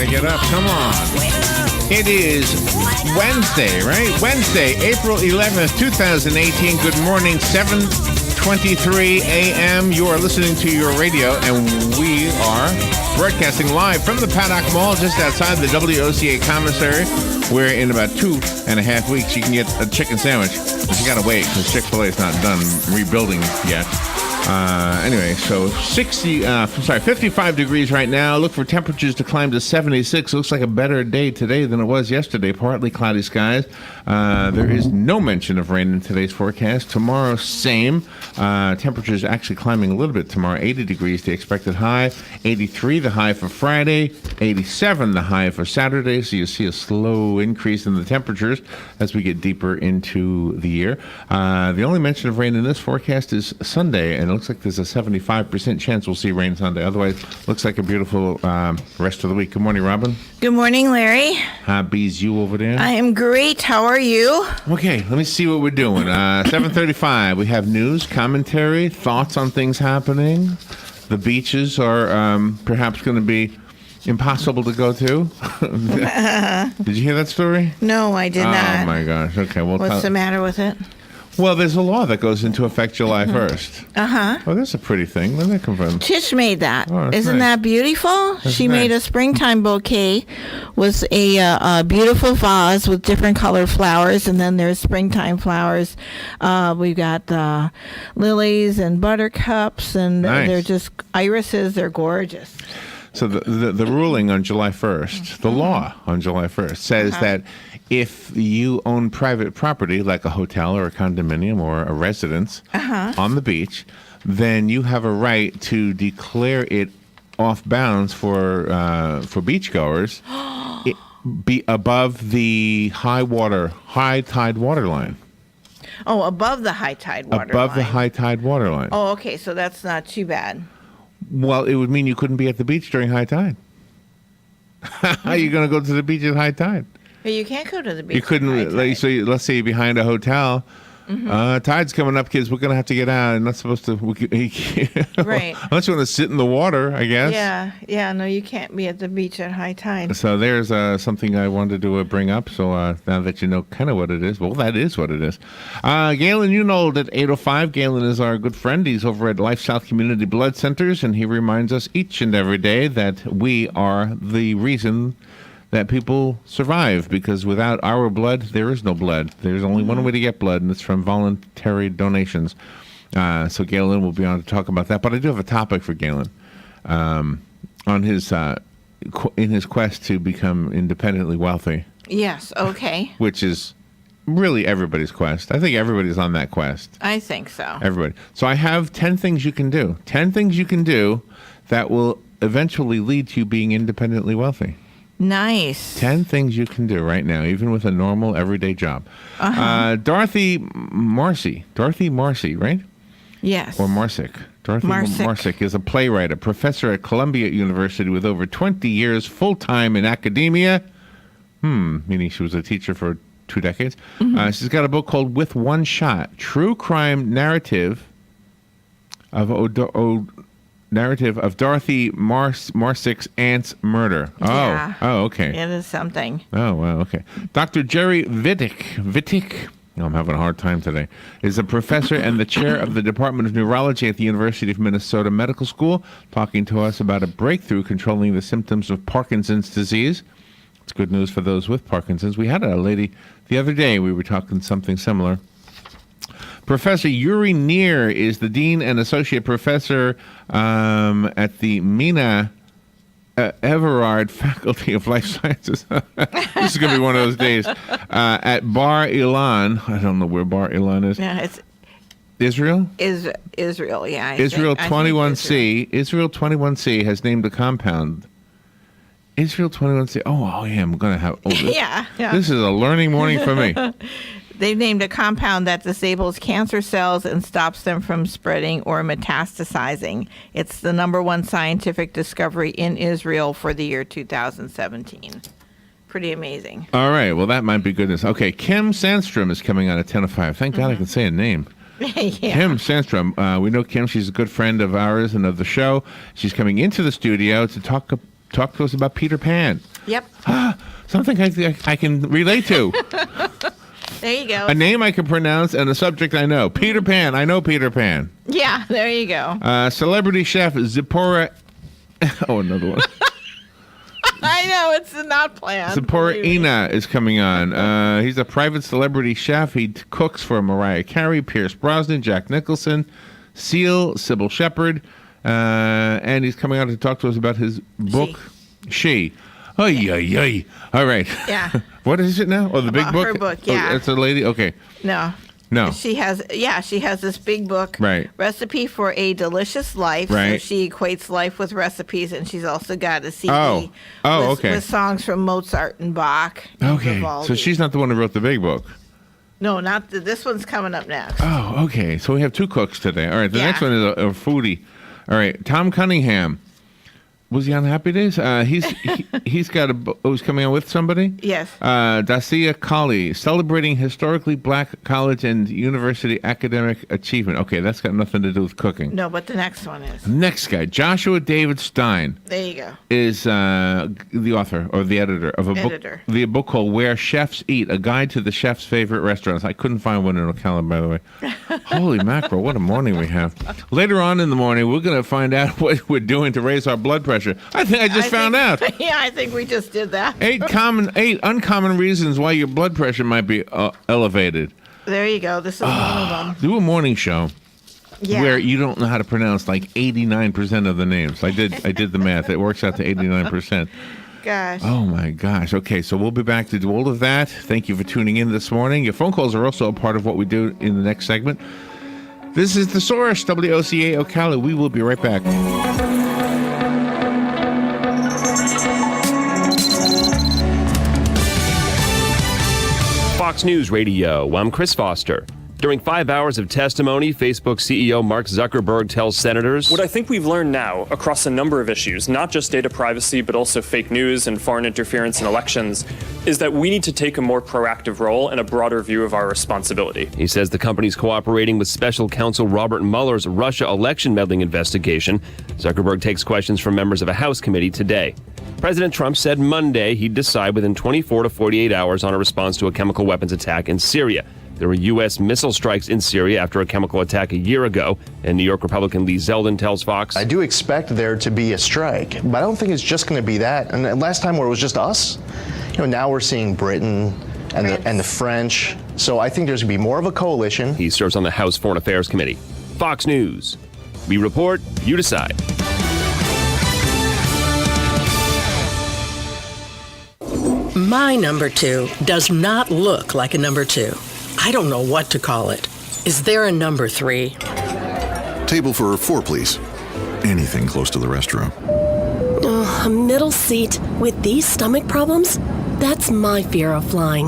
get up. Come on. It is Wednesday, right? Wednesday, April 11th, 2018. Good morning, 7:23 a.m. You are listening to your radio, and we are broadcasting live from the Paddock Mall just outside the WOCA commissary, where in about 2.5 weeks you can get a chicken sandwich. But you got to wait because Chick-fil-A is not done rebuilding yet. Anyway, so 55 degrees right now. Look for temperatures to climb to 76. Looks like a better day today than it was yesterday. Partly cloudy skies. There is no mention of rain in today's forecast. Tomorrow, same. Temperatures actually climbing a little bit tomorrow. 80 degrees, the expected high. 83 the high for Friday. 87 the high for Saturday. So you see a slow increase in the temperatures as we get deeper into the year. The only mention of rain in this forecast is Sunday, and it looks like there's a 75% chance we'll see rain Sunday. Otherwise, looks like a beautiful rest of the week. Good morning, Robin. Good morning, Larry. How bees you over there? I am great. How are you? Okay, let me see what we're doing. 7:35. We have news, commentary, thoughts on things happening. The beaches are perhaps going to be impossible to go to. Did you hear that story? No, I did not. Oh my gosh. Okay, well, what's the matter with it? Well, there's a law that goes into effect July 1st. Uh-huh. Oh, that's a pretty thing. When that come from? Tish made that. Oh, Isn't nice. that beautiful? That's She nice. made a springtime bouquet with a beautiful vase with different colored flowers, and then there's springtime flowers. We've got lilies and buttercups, and Nice. they're just irises. They're gorgeous. So the ruling on July 1st, the law on July 1st, says that if you own private property like a hotel or a condominium or a residence on the beach, then you have a right to declare it off bounds for beachgoers be above the high tide water line. Oh, above the high tide water Above line. the high tide water line. Oh, okay, so that's not too bad. Well, it would mean you couldn't be at the beach during high tide. How are you going to go to the beach at high tide? But you can't go to the beach. You couldn't. Let's say you're behind a hotel. Tide's coming up, kids. We're going to have to get out. And not supposed to. Right. Unless you want to sit in the water, I guess. Yeah. No, you can't be at the beach at high tide. So there's something I wanted to bring up. So now that you know kind of what it is, well, that is what it is. Galen, you know that 8:05. Galen is our good friend. He's over at Life South Community Blood Centers, and he reminds us each and every day that we are the reason that people survive, because without our blood, there is no blood. There's only one way to get blood, and it's from voluntary donations. So Galen will be on to talk about that. But I do have a topic for Galen on his in his quest to become independently wealthy. Yes, okay. Which is really everybody's quest. I think everybody's on that quest. I think so. Everybody. So I have 10 things you can do. 10 things you can do that will eventually lead to you being independently wealthy. Nice. 10 things you can do right now, even with a normal, everyday job. Dorothy Marcy, right? Yes. Or Marsick. Dorothy Marsick is a playwright, a professor at Columbia University with over 20 years full-time in academia. Meaning she was a teacher for 2 decades. She's got a book called With One Shot, True Crime Narrative of Dorothy Marsick's aunt's murder. Yeah. Oh, okay. It is something. Oh, wow, okay. Dr. Jerry Wittig, I'm having a hard time today, is a professor and the chair of the Department of Neurology at the University of Minnesota Medical School, talking to us about a breakthrough controlling the symptoms of Parkinson's disease. It's good news for those with Parkinson's. We had a lady the other day, we were talking something similar. Professor Yuri Neer is the Dean and Associate Professor at the Mina Everard Faculty of Life Sciences. This is going to be one of those days. At Bar Ilan. I don't know where Bar Ilan is. Yeah, it's Israel? Israel, yeah. Israel 21C. Israel 21C has named a compound. Israel 21C. Oh, yeah, I'm going to have... Oh, yeah. This is a learning morning for me. They've named a compound that disables cancer cells and stops them from spreading or metastasizing. It's the #1 scientific discovery in Israel for the year 2017. Pretty amazing. All right. Well, that might be goodness. Okay. Kim Sandstrom is coming on at 10:05. Thank God I can say a name. Yeah. Kim Sandstrom. We know Kim. She's a good friend of ours and of the show. She's coming into the studio to talk to us about Peter Pan. Yep. Something I can relate to. There you go. A name I can pronounce and a subject I know. Peter Pan. I know Peter Pan. Yeah, there you go. Celebrity chef Zipporah. Oh, another one. I know, it's not planned. Zipporah Ina is coming on. He's a private celebrity chef. He cooks for Mariah Carey, Pierce Brosnan, Jack Nicholson, Seal, Sybil Shepherd. And he's coming out to talk to us about his book, She. Oy, oy, oy. All right. Yeah. What is it now? Oh, the big book? Her book, yeah. Oh, it's a lady? Okay. No. She has this big book, right? Recipe for a Delicious Life. Right. So she equates life with recipes, and she's also got a CD with songs from Mozart and Bach. And okay. Vivaldi. So she's not the one who wrote the big book. No, not this one's coming up next. Oh, okay. So we have two cooks today. All right. The next one is a foodie. All right. Tom Cunningham. Was he on Happy Days? He's got he's coming on with somebody? Yes. Dacia Kali, celebrating historically black college and university academic achievement. Okay, that's got nothing to do with cooking. No, but the next one is. Next guy, Joshua David Stein. There you go. Is the author or the editor of a book called Where Chefs Eat, a guide to the chef's favorite restaurants. I couldn't find one in Ocala, by the way. Holy mackerel, what a morning we have. Later on in the morning, we're going to find out what we're doing to raise our blood pressure. I think I found out. Yeah, I think we just did that. 8 uncommon reasons why your blood pressure might be elevated. There you go. This is one of them. Do a morning show where you don't know how to pronounce like 89% of the names. I did the math. It works out to 89%. Gosh. Oh, my gosh. Okay, so we'll be back to do all of that. Thank you for tuning in this morning. Your phone calls are also a part of what we do in the next segment. This is The Source, WOCA Ocala. We will be right back. Fox News Radio, I'm Chris Foster. During 5 hours of testimony, Facebook CEO Mark Zuckerberg tells senators, what I think we've learned now across a number of issues, not just data privacy, but also fake news and foreign interference in elections, is that we need to take a more proactive role and a broader view of our responsibility. He says the company's cooperating with special counsel Robert Mueller's Russia election meddling investigation. Zuckerberg takes questions from members of a House committee today. President Trump said Monday he'd decide within 24 to 48 hours on a response to a chemical weapons attack in Syria. There were U.S. missile strikes in Syria after a chemical attack a year ago, and New York Republican Lee Zeldin tells Fox, I do expect there to be a strike, but I don't think it's just going to be that. And last time where it was just us, now we're seeing Britain and the French. So I think there's going to be more of a coalition. He serves on the House Foreign Affairs Committee. Fox News. We report, you decide. My number 2 does not look like a number 2. I don't know what to call it. Is there a number 3? Table for 4, please. Anything close to the restroom. Oh, a middle seat with these stomach problems? That's my fear of flying.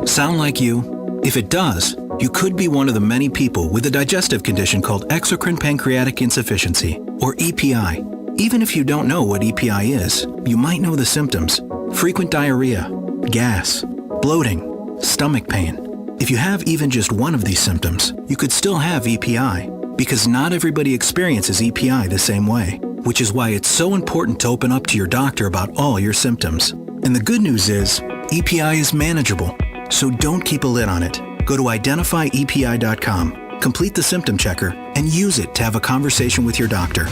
Sound like you? If it does, you could be one of the many people with a digestive condition called exocrine pancreatic insufficiency, or EPI. Even if you don't know what EPI is, you might know the symptoms. Frequent diarrhea, gas, bloating, stomach pain. If you have even just one of these symptoms, you could still have EPI, because not everybody experiences EPI the same way, which is why it's so important to open up to your doctor about all your symptoms. And the good news is, EPI is manageable, so don't keep a lid on it. Go to identifyepi.com, complete the symptom checker, and use it to have a conversation with your doctor.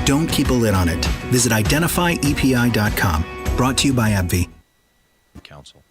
Don't keep a lid on it. Visit identifyepi.com. Brought to you by AbbVie. Council.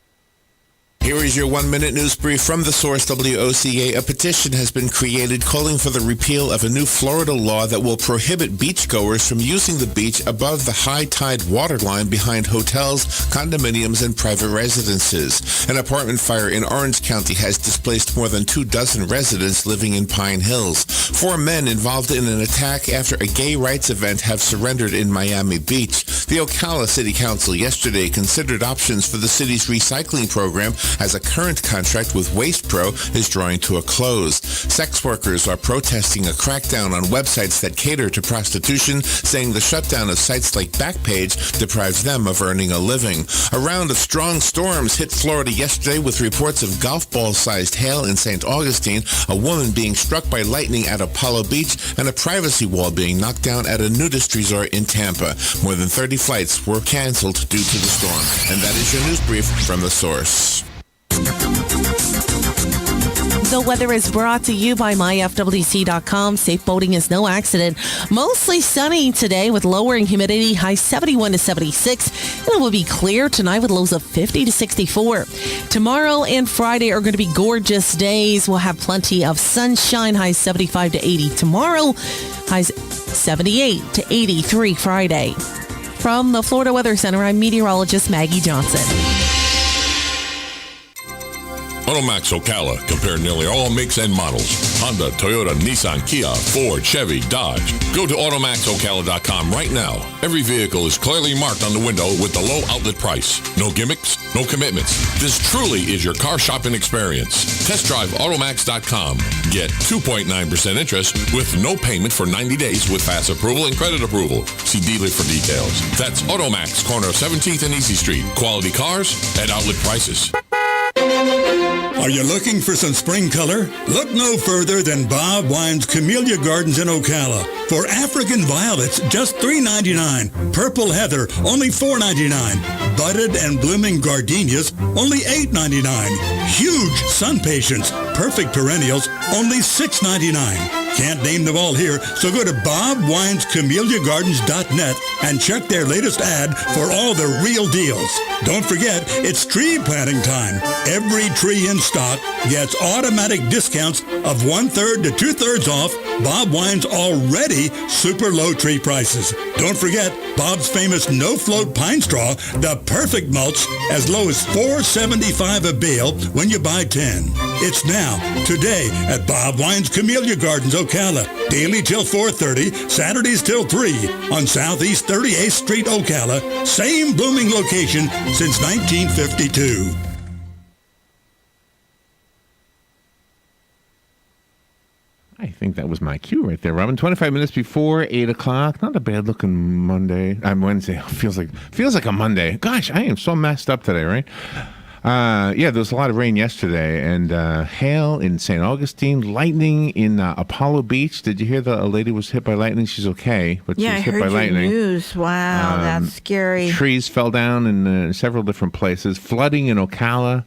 Here is your 1-minute news brief from The Source, WOCA. A petition has been created calling for the repeal of a new Florida law that will prohibit beachgoers from using the beach above the high tide waterline behind hotels, condominiums, and private residences. An apartment fire in Orange County has displaced more than 24 residents living in Pine Hills. 4 men involved in an attack after a gay rights event have surrendered in Miami Beach. The Ocala City Council yesterday considered options for the city's recycling program as a current contract with Waste Pro is drawing to a close. Sex workers are protesting a crackdown on websites that cater to prostitution, saying the shutdown of sites like Backpage deprives them of earning a living. A round of strong storms hit Florida yesterday with reports of golf ball-sized hail in St. Augustine, a woman being struck by lightning at Apollo Beach, and a privacy wall being knocked down at a nudist resort in Tampa. More than 30 flights were canceled due to the storm. And that is your news brief from The Source. The weather is brought to you by myfwc.com. Safe boating is no accident. Mostly sunny today with lowering humidity, high 71 to 76. And it will be clear tonight with lows of 50 to 64. Tomorrow and Friday are going to be gorgeous days. We'll have plenty of sunshine, highs 75 to 80 tomorrow, highs 78 to 83 Friday. From the Florida Weather Center, I'm meteorologist Maggie Johnson. Automax Ocala. Compare nearly all makes and models. Honda, Toyota, Nissan, Kia, Ford, Chevy, Dodge. Go to AutomaxOcala.com right now. Every vehicle is clearly marked on the window with the low outlet price. No gimmicks, no commitments. This truly is your car shopping experience. Test drive Automax.com. Get 2.9% interest with no payment for 90 days with fast approval and credit approval. See dealer for details. That's Automax, corner of 17th and Easy Street. Quality cars at outlet prices. Are you looking for some spring color? Look no further than Bob Wine's Camellia Gardens in Ocala. For African violets, just $3.99. Purple heather, only $4.99. Budded and blooming gardenias, only $8.99. Huge sun patience, perfect perennials, only $6.99. Can't name them all here, so go to bobwinescamelliagardens.net and check their latest ad for all the real deals. Don't forget, it's tree planting time. Every tree in stock gets automatic discounts of 1/3 to 2/3 off Bob Wine's already super low tree prices. Don't forget Bob's famous no-float pine straw, the perfect mulch, as low as $4.75 a bale when you buy 10. It's now, today, at Bob Wine's Camellia Gardens, Ocala. Daily till 4:30, Saturdays till 3 on Southeast 38th Street, Ocala. Same blooming location since 1952. I think that was my cue right there, Robin. 25 minutes before 8 o'clock. Not a bad-looking Monday. Wednesday. Feels like a Monday. Gosh, I am so messed up today, right? Yeah, there was a lot of rain yesterday, and hail in St. Augustine, lightning in Apollo Beach. Did you hear a lady was hit by lightning? She's okay, but she was hit by lightning. Yeah, I heard your news. Wow, that's scary. Trees fell down in several different places. Flooding in Ocala.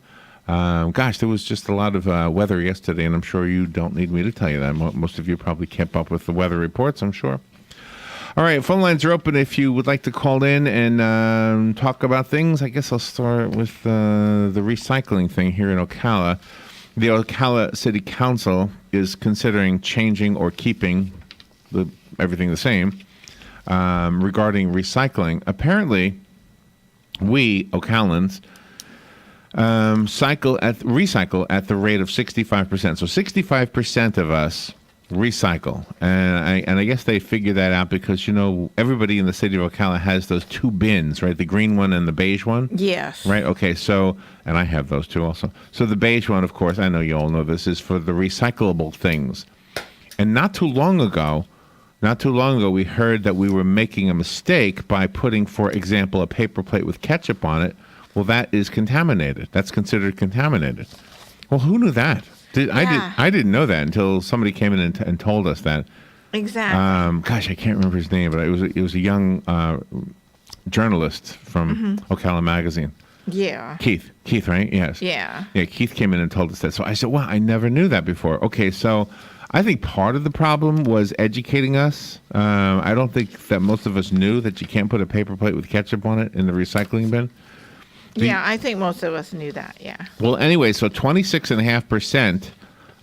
Gosh, there was just a lot of weather yesterday, and I'm sure you don't need me to tell you that. Most of you probably kept up with the weather reports, I'm sure. All right, phone lines are open if you would like to call in and talk about things. I guess I'll start with the recycling thing here in Ocala. The Ocala City Council is considering changing or keeping everything the same regarding recycling. Apparently, we, Ocalans, recycle at the rate of 65%. So 65% of us recycle, and I guess they figure that out because everybody in the city of Ocala has those two bins, right? The green one and the beige one. Yes. Right. Okay. So, and I have those two also. So the beige one, of course, I know you all know this, is for the recyclable things. And not too long ago, we heard that we were making a mistake by putting, for example, a paper plate with ketchup on it. Well, that is contaminated. That's considered contaminated. Well, who knew that? I didn't know that until somebody came in and told us that. Exactly. Gosh, I can't remember his name, but it was a young journalist from Ocala Magazine. Yeah. Keith, right? Yes. Yeah. Yeah, Keith came in and told us that. So I said, wow, I never knew that before. Okay, so I think part of the problem was educating us. I don't think that most of us knew that you can't put a paper plate with ketchup on it in the recycling bin. Yeah, I think most of us knew that, yeah. Well, anyway, so 26.5%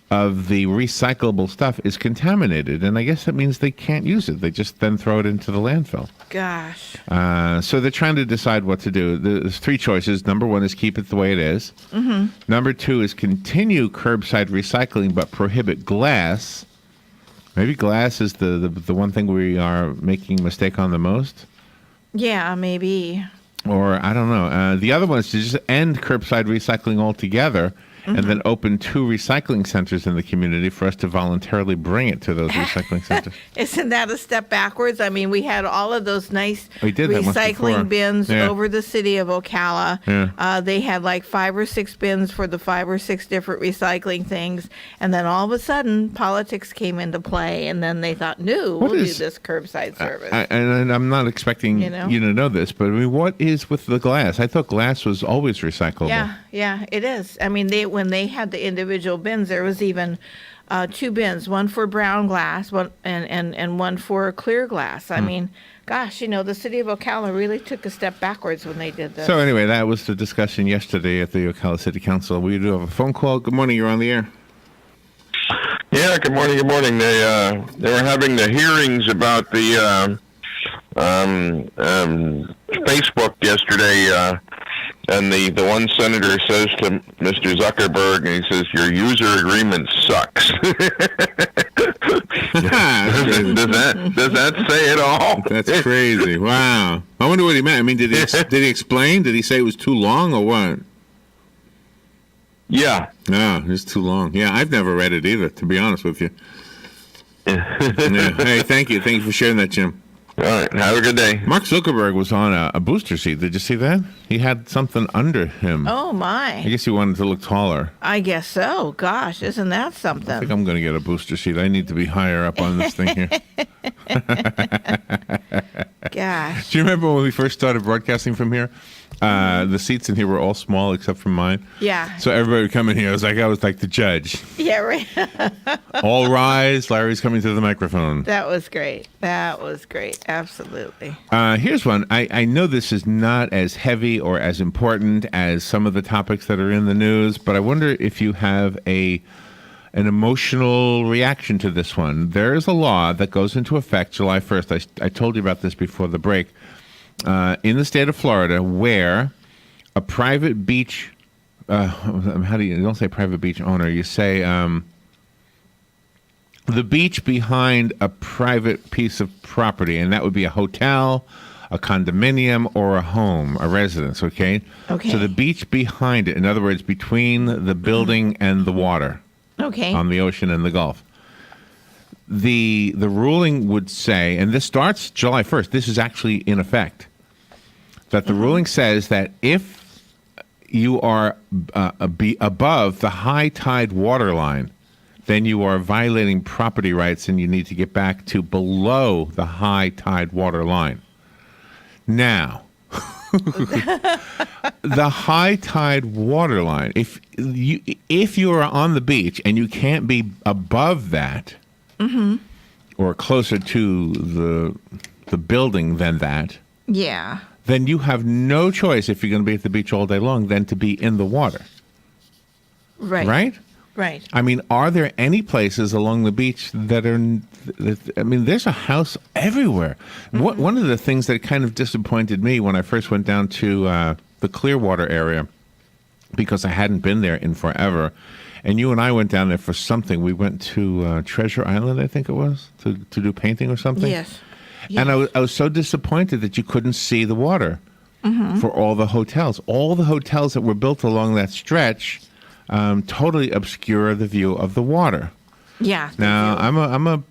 of the recyclable stuff is contaminated, and I guess that means they can't use it. They just then throw it into the landfill. Gosh. So they're trying to decide what to do. There's three choices. Number one is keep it the way it is. Mm-hmm. Number two is continue curbside recycling but prohibit glass. Maybe glass is the one thing we are making a mistake on the most. Yeah, maybe. Or, I don't know. The other one is to just end curbside recycling altogether. And then open 2 recycling centers in the community for us to voluntarily bring it to those recycling centers. Isn't that a step backwards? I mean, we had all of those nice We did that once before. recycling bins Yeah. over the city of Ocala. Yeah. They had like 5 or 6 bins for the 5 or 6 different recycling things. And then all of a sudden, politics came into play. And then they thought, no, we'll do this curbside service. And I'm not expecting you to know this, but I mean, what is with the glass? I thought glass was always recyclable. Yeah, it is. I mean, when they had the individual bins, there was even 2 bins, one for brown glass, and one for clear glass. I mean, gosh, the city of Ocala really took a step backwards when they did this. So anyway, that was the discussion yesterday at the Ocala City Council. We do have a phone call. Good morning. You're on the air. Yeah. Good morning. Good morning. They were having the hearings about the Facebook yesterday. And the one senator says to Mr. Zuckerberg, and he says, "Your user agreement sucks." does that say it all? That's crazy. Wow. I wonder what he meant. I mean, did he explain? Did he say it was too long or what? Yeah. No, it's too long. Yeah, I've never read it either, to be honest with you. Yeah. Hey, thank you. Thank you for sharing that, Jim. All right. Have a good day. Mark Zuckerberg was on a booster seat. Did you see that? He had something under him. Oh, my. I guess he wanted to look taller. I guess so. Gosh, isn't that something? I think I'm going to get a booster seat. I need to be higher up on this thing here. Gosh. Do you remember when we first started broadcasting from here? The seats in here were all small except for mine. Yeah. So everybody would come in here. I was like the judge. Yeah, right. All rise. Larry's coming to the microphone. That was great. Absolutely. Here's one. I know this is not as heavy or as important as some of the topics that are in the news, but I wonder if you have an emotional reaction to this one. There is a law that goes into effect July 1st. I told you about this before the break. In the state of Florida, where a private beach, you don't say private beach owner, you say the beach behind a private piece of property, and that would be a hotel, a condominium, or a home, a residence, okay? Okay. So the beach behind it, in other words, between the building and the water. Okay. On the ocean and the Gulf. The ruling would say, and this starts July 1st, this is actually in effect, that the ruling says that if you are above the high tide water line, then you are violating property rights and you need to get back to below the high tide water line. Now, the high tide water line, if you are on the beach and you can't be above that, or closer to the building than that, yeah, then you have no choice if you're going to be at the beach all day long than to be in the water. Right. Right? Right. I mean, are there any places along the beach that are... I mean, there's a house everywhere. One of the things that kind of disappointed me when I first went down to the Clearwater area, because I hadn't been there in forever, and you and I went down there for something. We went to Treasure Island, I think it was, to do painting or something. Yes. And I was so disappointed that you couldn't see the water for all the hotels. All the hotels that were built along that stretch totally obscure the view of the water. Yeah. Now I'm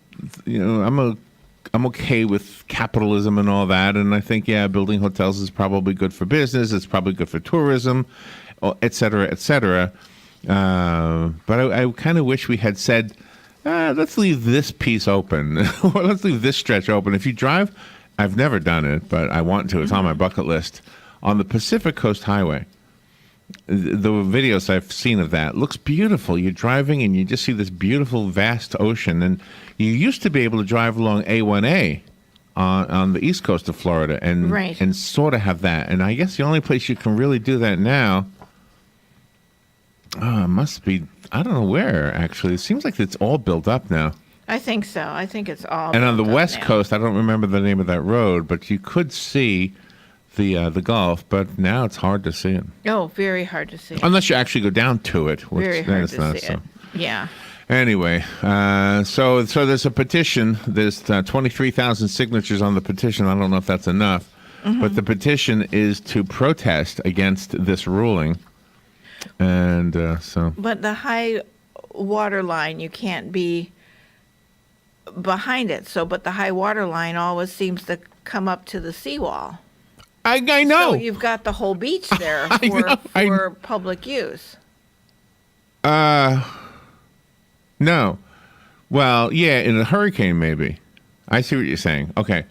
okay with capitalism and all that, and I think building hotels is probably good for business. It's probably good for tourism, et cetera, et cetera. But I kind of wish we had said, let's leave this piece open, or let's leave this stretch open. If you drive, I've never done it, but I want to. It's on my bucket list. On the Pacific Coast Highway, the videos I've seen of that looks beautiful. You're driving and you just see this beautiful, vast ocean. And you used to be able to drive along A1A on the east coast of Florida and sort of have that. And I guess the only place you can really do that now must be, I don't know where, actually. It seems like it's all built up now. I think so. I think it's all. And on the west coast, I don't remember the name of that road, but you could see the Gulf, but now it's hard to see it. Oh, very hard to see. Unless you actually go down to it. Very hard to see it. Yeah. Anyway, so there's a petition. There's 23,000 signatures on the petition. I don't know if that's enough. But the petition is to protest against this ruling. And so. But the high water line, you can't be behind it. But the high water line always seems to come up to the seawall. I know. So you've got the whole beach there for public use. No. Well, yeah, in a hurricane maybe. I see what you're saying. Okay.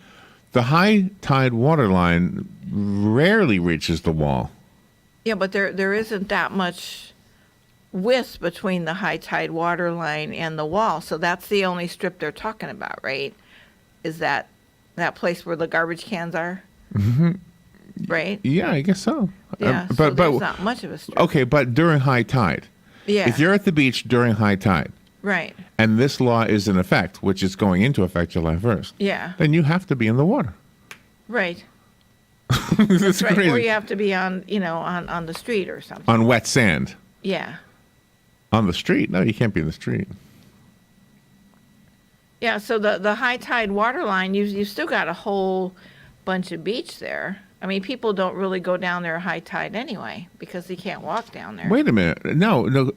The high tide water line rarely reaches the wall. Yeah, but there isn't that much width between the high tide water line and the wall. So that's the only strip they're talking about, right? Is that place where the garbage cans are? Mm-hmm. Right? Yeah, I guess so. Yeah, but so there's not much of a strip. Okay, but during high tide. Yeah. If you're at the beach during high tide. Right. And this law is in effect, which is going into effect July 1st. Yeah. Then you have to be in the water. Right. That's right. crazy. Or you have to be on the street or something. On wet sand. Yeah. On the street? No, you can't be in the street. Yeah, so the high tide water line, you've still got a whole bunch of beach there. I mean, people don't really go down there high tide anyway because they can't walk down there. Wait a minute. No.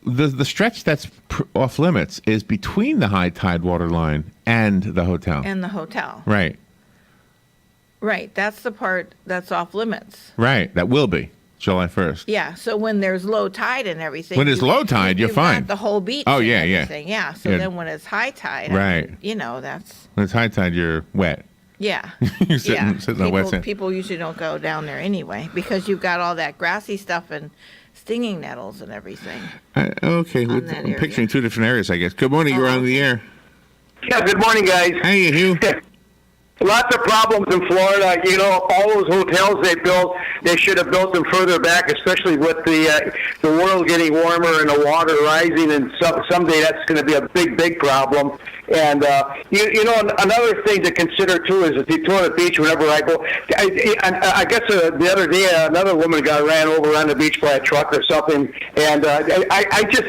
The stretch that's off limits is between the high tide water line and the hotel. And the hotel. Right. Right. That's the part that's off limits. Right. That will be July 1st. Yeah. So when there's low tide and everything. When it's low tide, you're fine. Got the whole beach. Oh, and yeah, everything. yeah. Yeah. So then when it's high tide. Right. I mean, that's. When it's high tide, you're wet. Yeah. You're sitting on wet sand. People usually don't go down there anyway because you've got all that grassy stuff and stinging nettles and everything. Okay. I'm picturing two different areas, I guess. Good morning. You're on the air. Yeah, good morning, guys. Hey, Hugh. Lots of problems in Florida. You know, all those hotels they built, they should have built them further back, especially with the world getting warmer and the water rising. And someday that's going to be a big problem. And you know, another thing to consider too is the Daytona Beach. Whenever I go, I guess the other day another woman got ran over on the beach by a truck or something. And I just,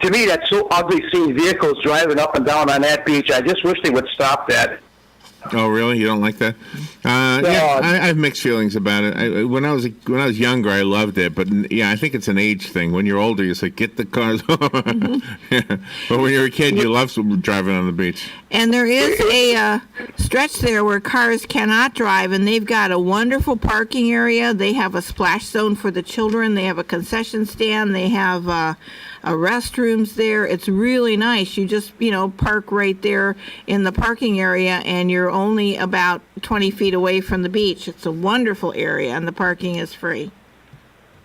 to me, that's so ugly seeing vehicles driving up and down on that beach. I just wish they would stop that. Oh, really? You don't like that? Yeah, I have mixed feelings about it. When I was younger, I loved it, but yeah, I think it's an age thing. When you're older, you say, "Get the cars." Yeah. But when you're a kid, you love driving on the beach. And there is a stretch there where cars cannot drive, and they've got a wonderful parking area. They have a splash zone for the children. They have a concession stand. They have restrooms there. It's really nice. You just, park right there in the parking area, and you're only about 20 feet away from the beach. It's a wonderful area, and the parking is free.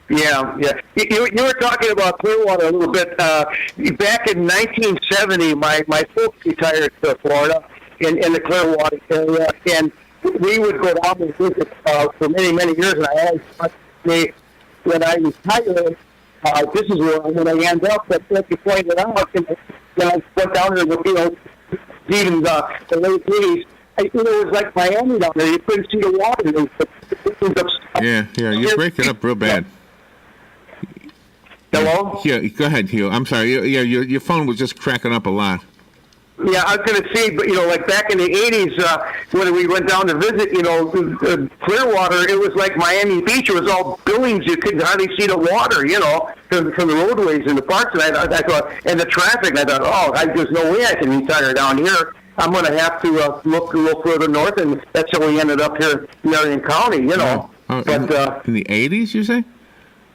Yeah. You were talking about Clearwater a little bit. Back in 1970, my folks retired to Florida in the Clearwater area, and we would go down and visit for many years. And I always thought when I retired, this is where I'm going to end up. But like you pointed out, and I went down there with, even the late 80s. It was like Miami down there. You couldn't see the water. Yeah, you're breaking up real bad. Hello? Yeah, go ahead, Hugh. I'm sorry. Yeah, your phone was just cracking up a lot. Yeah, I was going to say, but like back in the 80s, when we went down to visit, Clearwater, it was like Miami Beach. It was all buildings. You couldn't hardly see the water, from the roadways and the parks. And I thought, and the traffic. I thought, there's no way I can retire down here. I'm going to have to look a little further north, and that's how we ended up here in Marion County, Oh, but in the 80s, you say?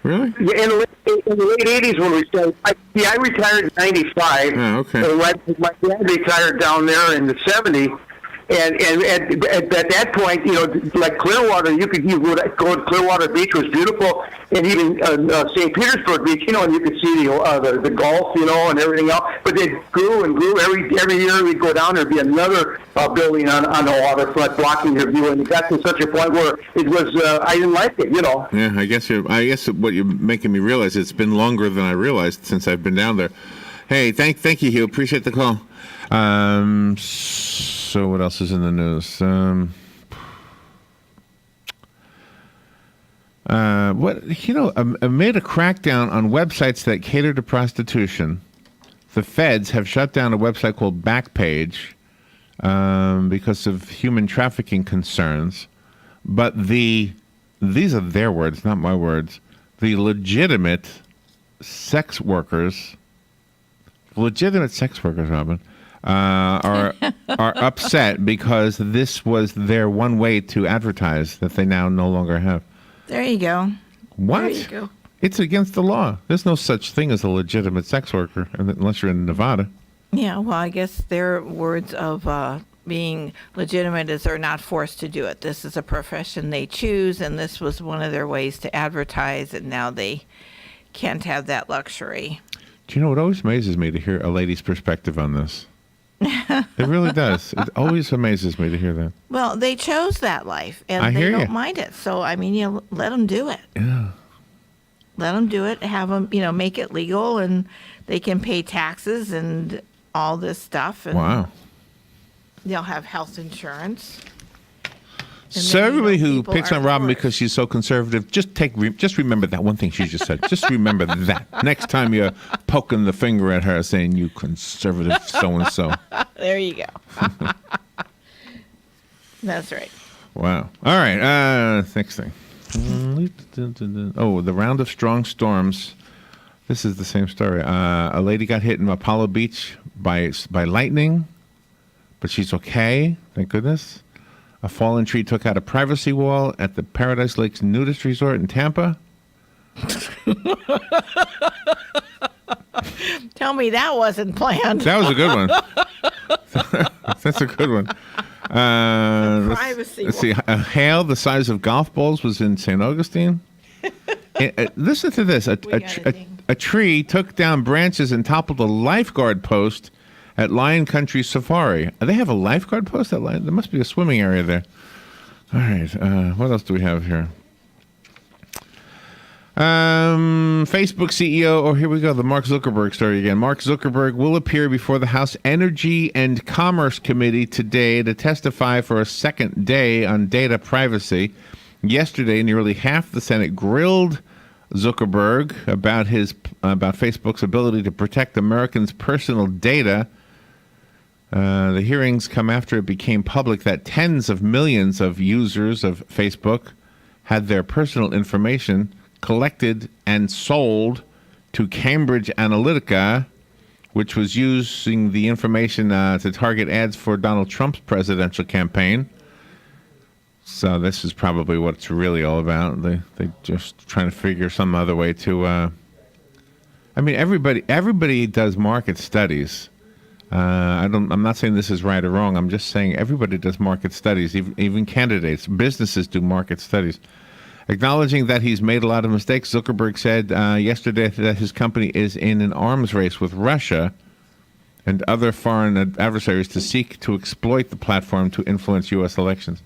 Really? Yeah, in the late 80s when we started. I retired in 95. Oh, okay. And my dad retired down there in the 70s. And at that point, like Clearwater, you could go to Clearwater Beach, was beautiful, and even St. Petersburg Beach, and you could see the Gulf, and everything else. But it grew and grew. Every year we'd go down, there'd be another building on the waterfront blocking your view, and it got to such a point where it was I didn't like it, Yeah, I guess what you're making me realize, it's been longer than I realized since I've been down there. Hey, thank you, Hugh. Appreciate the call. So what else is in the news? Amid a crackdown on websites that cater to prostitution, the feds have shut down a website called Backpage because of human trafficking concerns. But these are their words, not my words. The legitimate sex workers, Robin, are upset because this was their one way to advertise that they now no longer have. There you go. What? There you go. It's against the law. There's no such thing as a legitimate sex worker unless you're in Nevada. Yeah, well, I guess their words of being legitimate is they're not forced to do it. This is a profession they choose, and this was one of their ways to advertise, and now they can't have that luxury. Do you know what always amazes me to hear a lady's perspective on this? It really does. It always amazes me to hear that. Well, they chose that life, and they don't mind it. So, I mean, let them do it. Yeah. Let them do it. Have them, make it legal, and they can pay taxes and all this stuff. And wow. They'll have health insurance. So everybody who picks on Robin because she's so conservative, just remember that one thing she just said. Just remember that. Next time you're poking the finger at her saying, you conservative so-and-so. There you go. That's right. Wow. All right. Next thing. Oh, the round of strong storms. This is the same story. A lady got hit in Apollo Beach by lightning, but she's okay. Thank goodness. A fallen tree took out a privacy wall at the Paradise Lakes Nudist Resort in Tampa. Tell me that wasn't planned. That was a good one. That's a good one. Privacy let's see. A hail the size of golf balls was in St. Augustine. Listen to this. A tree took down branches and toppled a lifeguard post at Lion Country Safari. They have a lifeguard post at Lion? There must be a swimming area there. All right. What else do we have here? Facebook CEO, here we go, the Mark Zuckerberg story again. Mark Zuckerberg will appear before the House Energy and Commerce Committee today to testify for a second day on data privacy. Yesterday, nearly half the Senate grilled Zuckerberg about Facebook's ability to protect Americans' personal data. The hearings come after it became public that tens of millions of users of Facebook had their personal information collected and sold to Cambridge Analytica, which was using the information to target ads for Donald Trump's presidential campaign. So this is probably what it's really all about. They just trying to figure some other way to. Everybody does market studies. I'm not saying this is right or wrong. I'm just saying everybody does market studies. Even candidates, businesses do market studies. Acknowledging that he's made a lot of mistakes, Zuckerberg said yesterday that his company is in an arms race with Russia and other foreign adversaries to seek to exploit the platform to influence U.S. elections.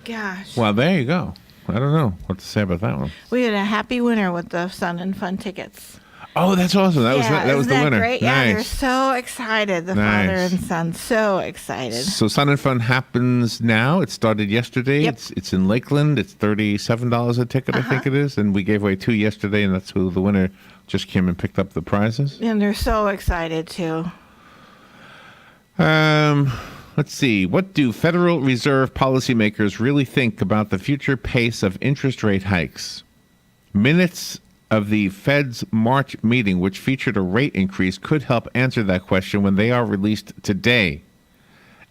Gosh. Well, there you go. I don't know what to say about that one. We had a happy winner with the Sun and Fun tickets. Oh, that's awesome. That was the winner. Great? Nice. Yeah, they're so excited. The father and son, so excited. So Sun and Fun happens now. It started yesterday. Yep. It's in Lakeland. It's $37 a ticket, I think it is. And we gave away 2 yesterday, and that's who the winner just came and picked up the prizes. And they're so excited, too. Let's see. What do Federal Reserve policymakers really think about the future pace of interest rate hikes? Minutes of the Fed's March meeting, which featured a rate increase, could help answer that question when they are released today.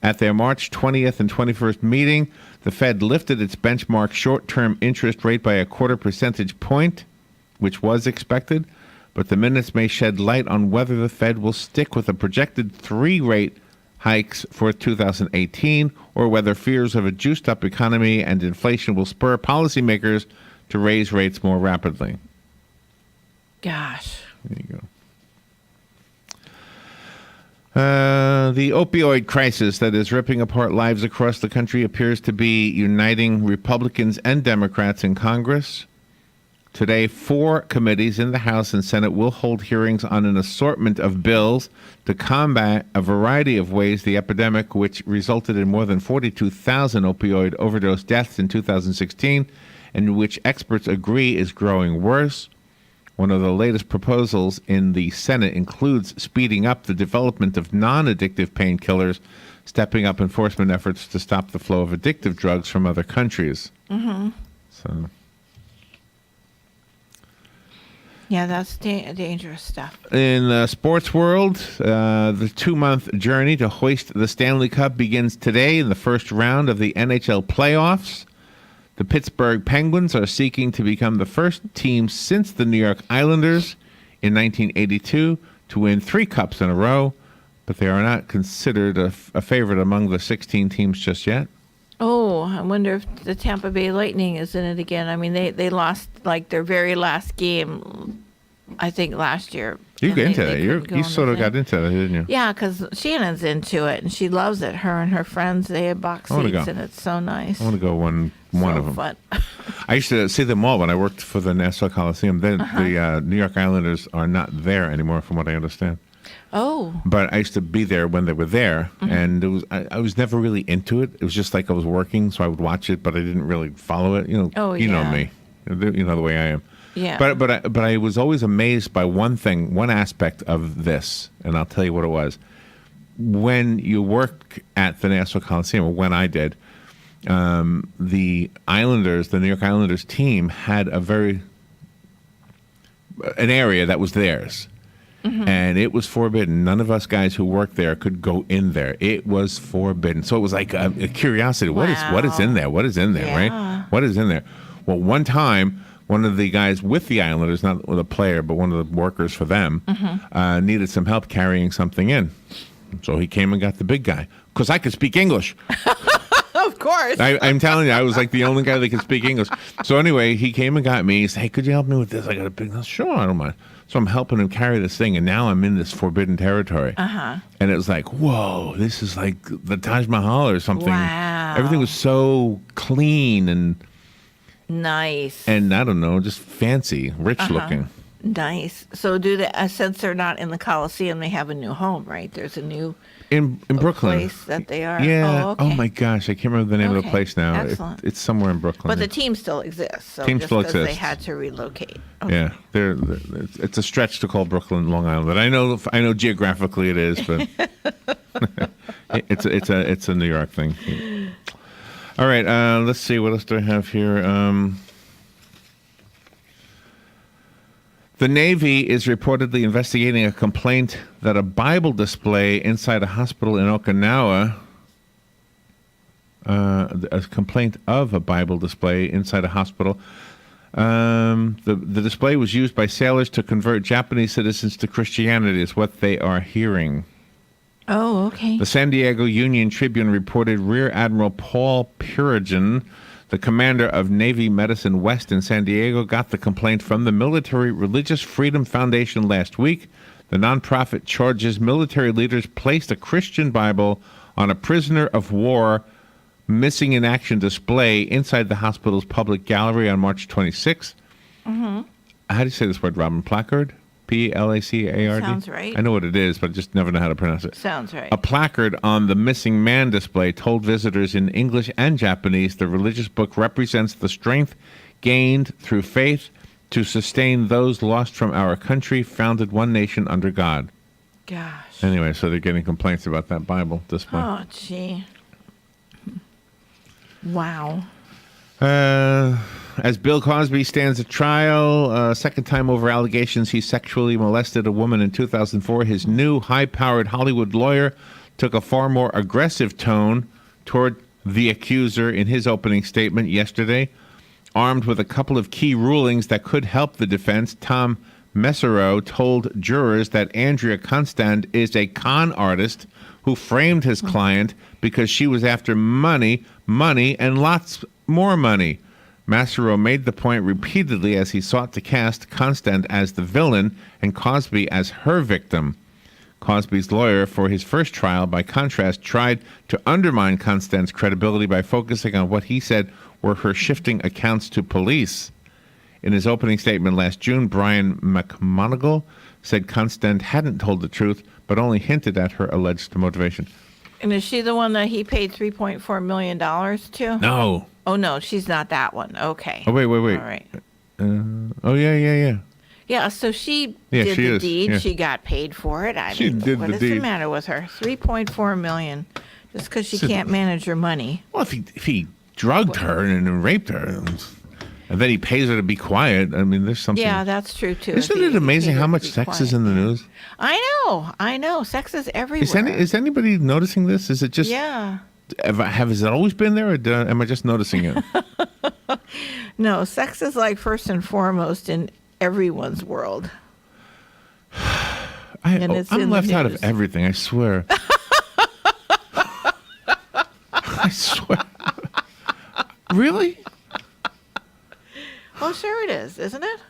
At their March 20th and 21st meeting, the Fed lifted its benchmark short-term interest rate by 0.25 percentage point, which was expected, but the minutes may shed light on whether the Fed will stick with a projected 3 rate hikes for 2018 or whether fears of a juiced-up economy and inflation will spur policymakers to raise rates more rapidly. Gosh. There you go. The opioid crisis that is ripping apart lives across the country appears to be uniting Republicans and Democrats in Congress. Today, 4 committees in the House and Senate will hold hearings on an assortment of bills to combat a variety of ways the epidemic, which resulted in more than 42,000 opioid overdose deaths in 2016, and which experts agree is growing worse. One of the latest proposals in the Senate includes speeding up the development of non-addictive painkillers stepping up enforcement efforts to stop the flow of addictive drugs from other countries. Mm-hmm. So, yeah, that's dangerous stuff. in the sports world, the 2-month journey to hoist the Stanley Cup begins today in the first round of the NHL playoffs. The Pittsburgh Penguins are seeking to become the first team since the New York Islanders in 1982 to win 3 cups in a row, but they are not considered a favorite among the 16 teams just yet. Oh, I wonder if the Tampa Bay Lightning is in it again. I mean, they lost like their very last game, I think, last year. You And get into they that. couldn't go You on sort the of thing. got into that, didn't you? Yeah, because Shannon's into it, and she loves it. Her and her friends, they have box I wanna seats, go. and it's so nice. I want to go one of them. Fun. I used to see them all when I worked for the Nassau Coliseum. Then the New York Islanders are not there anymore, from what I understand. Oh. But I used to be there when they were there, and it was I was never really into it. It was just like I was working, so I would watch it, but I didn't really follow it. You know, Oh, you know yeah. me, you know the way I am. Yeah. But I was always amazed by one thing, one aspect of this, and I'll tell you what it was. When you work at the Nassau Coliseum, or when I did, the Islanders, the New York Islanders team, had an area that was theirs. And it was forbidden. None of us guys who worked there could go in there. It was forbidden. So it was like a curiosity. What is in there? What is in there, right? What is in there? Well, one time, one of the guys with the Islanders, not the player, but one of the workers for them, needed some help carrying something in. So he came and got the big guy. Because I could speak English. Of course. I'm telling you, I was like the only guy that could speak English. So anyway, he came and got me. He said, "Hey, could you help me with this? I got a big..." Sure, I don't mind. So I'm helping him carry this thing, and now I'm in this forbidden territory. And it was like, whoa, this is like the Taj Mahal or something. Wow. Everything was so clean and Nice. I don't know, just fancy, rich looking. Nice. So since they're not in the Coliseum, they have a new home, right? There's a new In Brooklyn. place that they are. Yeah. Oh, okay. My gosh, I can't remember the name of the Okay. place now. Excellent. It's somewhere in Brooklyn. But the team still exists. So Team just still because they exists. had to relocate. Yeah, it's a stretch to call Brooklyn Long Island, but I know geographically it is, but it's a New York thing. All right, let's see, what else do I have here? The Navy is reportedly investigating a complaint that a Bible display inside a hospital in Okinawa. A complaint of a Bible display inside a hospital. The display was used by sailors to convert Japanese citizens to Christianity, is what they are hearing. Oh, okay. The San Diego Union Tribune reported Rear Admiral Paul Purigan, the commander of Navy Medicine West in San Diego, got the complaint from the Military Religious Freedom Foundation last week. The nonprofit charges military leaders placed a Christian Bible on a prisoner of war missing in action display inside the hospital's public gallery on March 26th. Mm-hmm. How do you say this word, Robin? Placard? Placard? Sounds right. I know what it is, but I just never know how to pronounce it. Sounds right. A placard on the missing man display told visitors in English and Japanese the religious book represents the strength gained through faith to sustain those lost from our country, founded one nation under God. Gosh. Anyway, so they're getting complaints about that Bible display. Oh, gee. Wow. As Bill Cosby stands at trial, second time over allegations he sexually molested a woman in 2004, his new high-powered Hollywood lawyer took a far more aggressive tone toward the accuser in his opening statement yesterday. Armed with a couple of key rulings that could help the defense, Tom Mesereau told jurors that Andrea Constand is a con artist who framed his client because she was after money, and lots more money. Mesereau made the point repeatedly as he sought to cast Constand as the villain and Cosby as her victim. Cosby's lawyer for his first trial, by contrast, tried to undermine Constand's credibility by focusing on what he said were her shifting accounts to police. In his opening statement last June, Brian McMonagle said Constand hadn't told the truth, but only hinted at her alleged motivation. And is she the one that he paid $3.4 million to? No. Oh, no, she's not that one. Okay. Oh, wait. All right. Yeah. Yeah, so she Yeah, did she the is, deed. yeah. She got paid for it. She did what the is the deed. matter with her? $3.4 million. Just because she can't manage her money. Well, if he drugged her and raped her, and then he pays her to be quiet, I mean, there's something. Yeah, that's true, too. Isn't it amazing how much sex is in the news? I know. Sex is everywhere. Is anybody noticing this? Is it just... Yeah. Has it always been there, or am I just noticing it? No, sex is like first and foremost in everyone's world. I'm left out of everything, I swear. I swear. Really? Oh, sure it is, isn't it?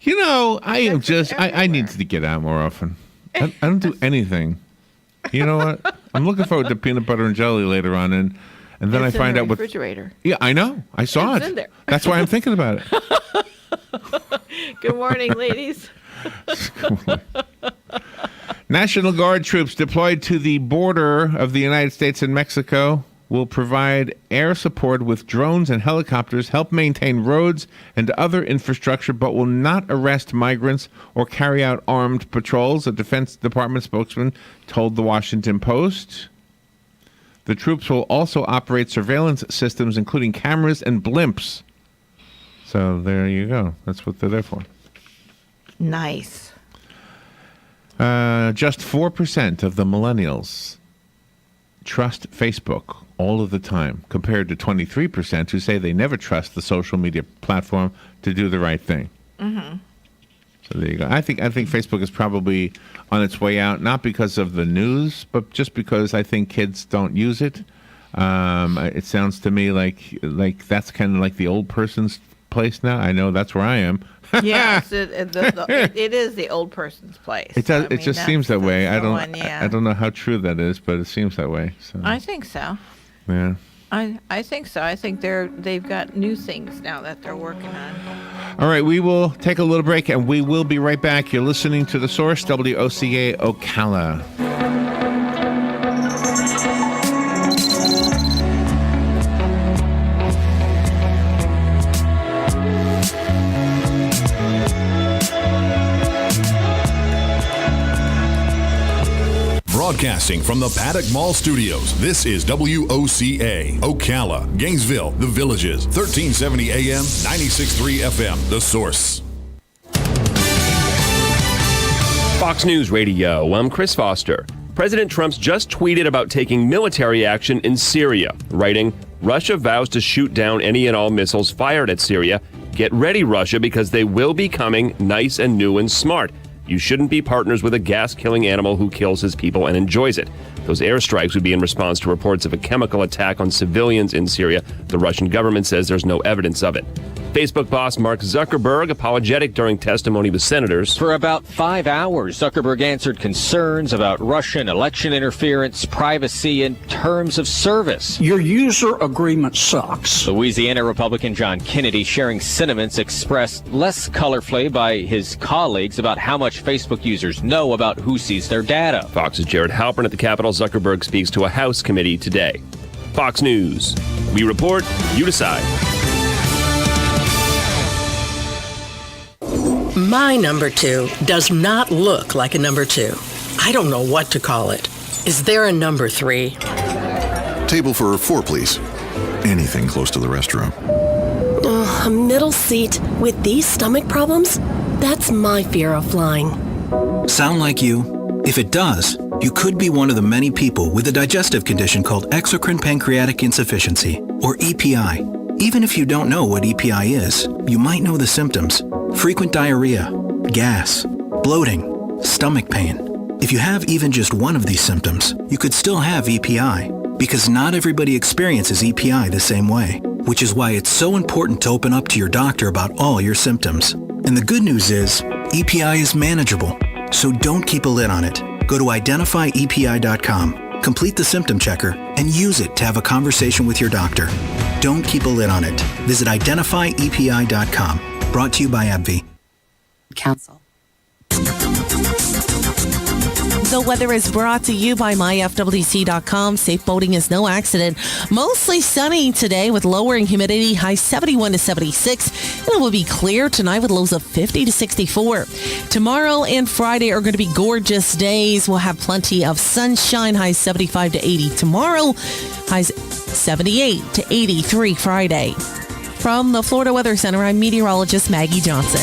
You know, I need to get out more often. I don't do anything. You know what? I'm looking forward to peanut butter and jelly later on, and then I find out what. Refrigerator. Yeah, I know. I saw It's it. in there. That's why I'm thinking about it. Good morning, ladies. National Guard troops deployed to the border of the United States and Mexico will provide air support with drones and helicopters, help maintain roads and other infrastructure, but will not arrest migrants or carry out armed patrols, a Defense Department spokesman told the Washington Post. The troops will also operate surveillance systems, including cameras and blimps. So there you go. That's what they're there for. Nice. Just 4% of the millennials trust Facebook all of the time, compared to 23% who say they never trust the social media platform to do the right thing. Mm-hmm. So there you go. I think Facebook is probably on its way out, not because of the news, but just because I think kids don't use it. It sounds to me like that's kind of like the old person's place now. I know that's where I am. Yes, it is the old person's place. It does. It just seems that way. I don't know how true that is, but it seems that way. So. I think so. Yeah. I think so. I think they've got new things now that they're working on. All right, we will take a little break, and we will be right back. You're listening to The Source, WOCA Ocala. Broadcasting from the Paddock Mall Studios, this is WOCA, Ocala, Gainesville, The Villages, 1370 AM, 96.3 FM, The Source. Fox News Radio, I'm Chris Foster. President Trump's just tweeted about taking military action in Syria, writing, Russia vows to shoot down any and all missiles fired at Syria. Get ready, Russia, because they will be coming nice and new and smart. You shouldn't be partners with a gas-killing animal who kills his people and enjoys it. Those airstrikes would be in response to reports of a chemical attack on civilians in Syria. The Russian government says there's no evidence of it. Facebook boss Mark Zuckerberg apologetic during testimony with senators. For about 5 hours, Zuckerberg answered concerns about Russian election interference, privacy, and terms of service. Your user agreement sucks. Louisiana Republican John Kennedy sharing sentiments expressed less colorfully by his colleagues about how much Facebook users know about who sees their data. Fox's Jared Halpern at the Capitol. Zuckerberg speaks to a House committee today. Fox News. We report, you decide. My number 2 does not look like a number 2. I don't know what to call it. Is there a number 3? Table for 4, please. Anything close to the restroom. Oh, a middle seat with these stomach problems? That's my fear of flying. Sound like you? If it does, you could be one of the many people with a digestive condition called exocrine pancreatic insufficiency, or EPI. Even if you don't know what EPI is, you might know the symptoms. Frequent diarrhea, gas, bloating, stomach pain. If you have even just one of these symptoms, you could still have EPI, because not everybody experiences EPI the same way, which is why it's so important to open up to your doctor about all your symptoms. And the good news is, EPI is manageable, so don't keep a lid on it. Go to identifyepi.com, complete the symptom checker, and use it to have a conversation with your doctor. Don't keep a lid on it. Visit identifyepi.com. Brought to you by AbbVie. Council. The weather is brought to you by myfwc.com. Safe boating is no accident. Mostly sunny today with lowering humidity, high 71 to 76. And it will be clear tonight with lows of 50 to 64. Tomorrow and Friday are going to be gorgeous days. We'll have plenty of sunshine, highs 75 to 80 tomorrow, highs 78 to 83 Friday. From the Florida Weather Center, I'm meteorologist Maggie Johnson.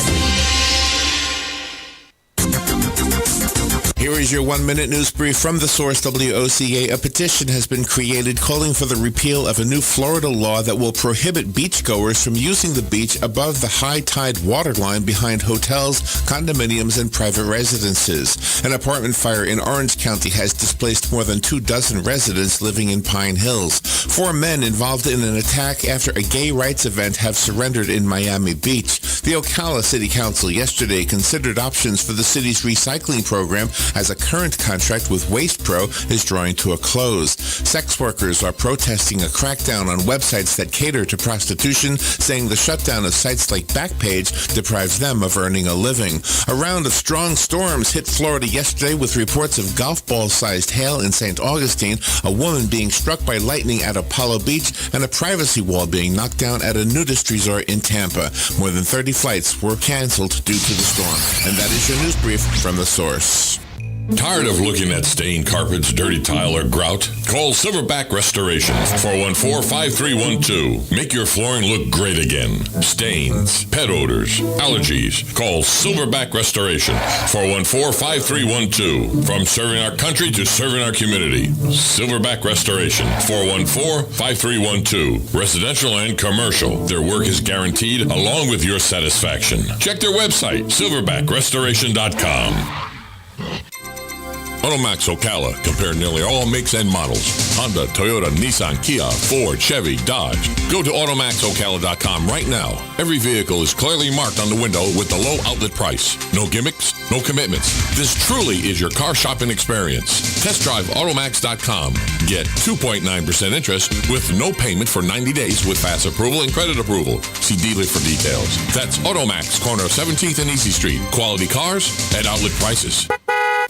Here is your 1-minute news brief from the source WOCA. A petition has been created calling for the repeal of a new Florida law that will prohibit beachgoers from using the beach above the high tide waterline behind hotels, condominiums, and private residences. An apartment fire in Orange County has displaced more than 24 residents living in Pine Hills. 4 men involved in an attack after a gay rights event have surrendered in Miami Beach. The Ocala City Council yesterday considered options for the city's recycling program as a current contract with Waste Pro is drawing to a close. Sex workers are protesting a crackdown on websites that cater to prostitution, saying the shutdown of sites like Backpage deprives them of earning a living. A round of strong storms hit Florida yesterday with reports of golf ball-sized hail in St. Augustine, a woman being struck by lightning at Apollo Beach, and a privacy wall being knocked down at a nudist resort in Tampa. More than 30 flights were canceled due to the storm. And that is your news brief from the source. Tired of looking at stained carpets, dirty tile, or grout? Call Silverback Restoration, 414-5312. Make your flooring look great again. Stains, pet odors, allergies. Call Silverback Restoration, 414-5312. From serving our country to serving our community. Silverback Restoration, 414-5312. Residential and commercial. Their work is guaranteed along with your satisfaction. Check their website, silverbackrestoration.com. Automax Ocala. Compare nearly all makes and models. Honda, Toyota, Nissan, Kia, Ford, Chevy, Dodge. Go to AutomaxOcala.com right now. Every vehicle is clearly marked on the window with the low outlet price. No gimmicks, no commitments. This truly is your car shopping experience. Test drive Automax.com. Get 2.9% interest with no payment for 90 days with fast approval and credit approval. See dealer for details. That's Automax, corner of 17th and Easy Street. Quality cars at outlet prices.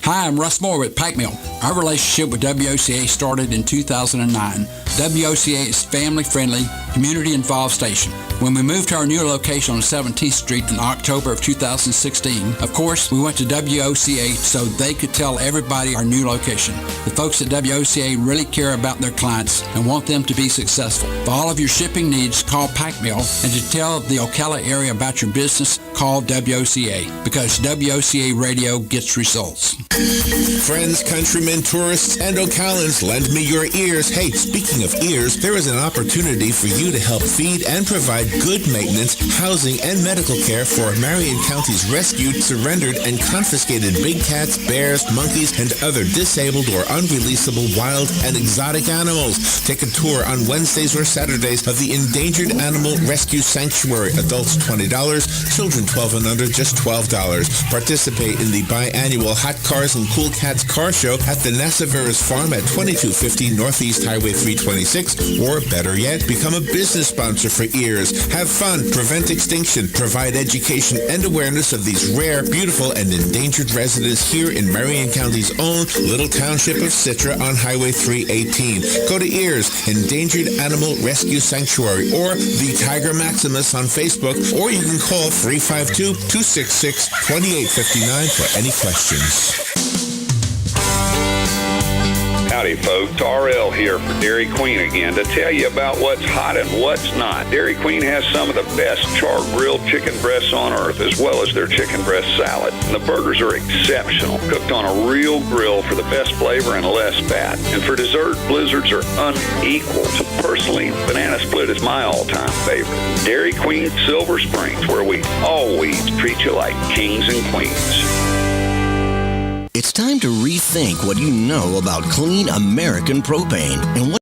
Hi, I'm Russ Moore with Pac Mill. Our relationship with WOCA started in 2009. WOCA is family-friendly, community-involved station. When we moved to our new location on 17th Street in October of 2016, of course, we went to WOCA so they could tell everybody our new location. The folks at WOCA really care about their clients and want them to be successful. For all of your shipping needs, call Pac Mill, and to tell the Ocala area about your business, call WOCA, because WOCA radio gets results. Friends, countrymen, tourists, and Ocalans, lend me your ears. Hey, speaking of ears, there is an opportunity for you to help feed and provide good maintenance, housing, and medical care for Marion County's rescued, surrendered, and confiscated big cats, bears, monkeys, and other disabled or unreleasable wild and exotic animals. Take a tour on Wednesdays or Saturdays of the Endangered Animal Rescue Sanctuary. Adults $20, children 12 and under just $12. Participate in the biannual Hot Cars and Cool Cats Car Show at the Nassaveras Farm at 2250 Northeast Highway 326, or better yet, become a business sponsor for EARS. Have fun, prevent extinction, provide education and awareness of these rare, beautiful, and endangered residents here in Marion County's own little township of Citra on Highway 318. Go to EARS, Endangered Animal Rescue Sanctuary, or the Tiger Maximus on Facebook, or you can call 352-266-2859 for any questions. Howdy, folks. RL here for Dairy Queen again to tell you about what's hot and what's not. Dairy Queen has some of the best char-grilled chicken breasts on earth, as well as their chicken breast salad. And the burgers are exceptional, cooked on a real grill for the best flavor and less fat. And for dessert, blizzards are unequal. So personally, banana split is my all-time favorite. Dairy Queen Silver Springs, where we always treat you like kings and queens. It's time to rethink what you know about clean American propane and what